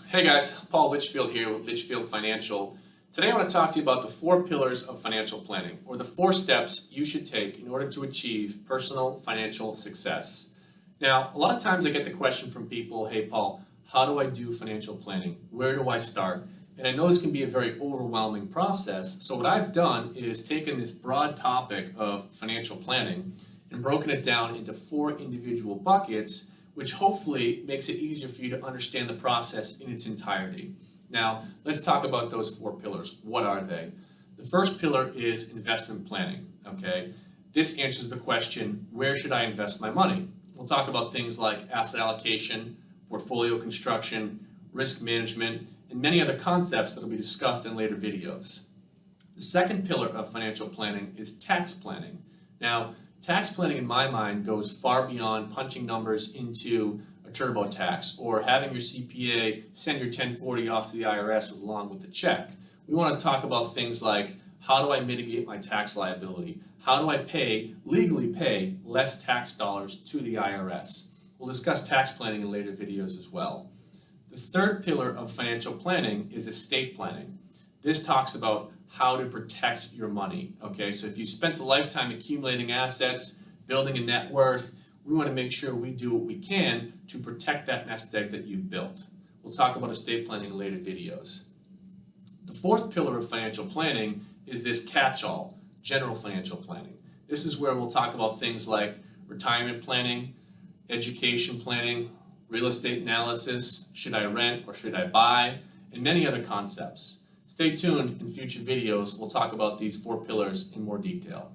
Hey guys, Paul Litchfield here with Litchfield Financial. Today I want to talk to you about the 4 pillars of financial planning, or the 4 steps you should take in order to achieve personal financial success. Now, a lot of times I get the question from people, hey Paul, how do I do financial planning? Where do I start? And I know this can be a very overwhelming process, so what I've done is taken this broad topic of financial planning and broken it down into 4 individual buckets, which hopefully makes it easier for you to understand the process in its entirety. Now, let's talk about those 4 pillars. What are they? The first pillar is investment planning, okay? This answers the question, where should I invest my money? We'll talk about things like asset allocation, portfolio construction, risk management, and many other concepts that will be discussed in later videos. The second pillar of financial planning is tax planning. Now, tax planning in my mind goes far beyond punching numbers into a TurboTax or having your CPA send your 1040 off to the IRS along with the check. We want to talk about things like, how do I mitigate my tax liability? How do I legally pay less tax dollars to the IRS? We'll discuss tax planning in later videos as well. The third pillar of financial planning is estate planning. This talks about how to protect your money, okay? So if you spent a lifetime accumulating assets, building a net worth, we want to make sure we do what we can to protect that nest egg that you've built. We'll talk about estate planning in later videos. The fourth pillar of financial planning is this catch-all, general financial planning. This is where we'll talk about things like retirement planning, education planning, real estate analysis, should I rent or should I buy, and many other concepts. Stay tuned in future videos. We'll talk about these 4 pillars in more detail.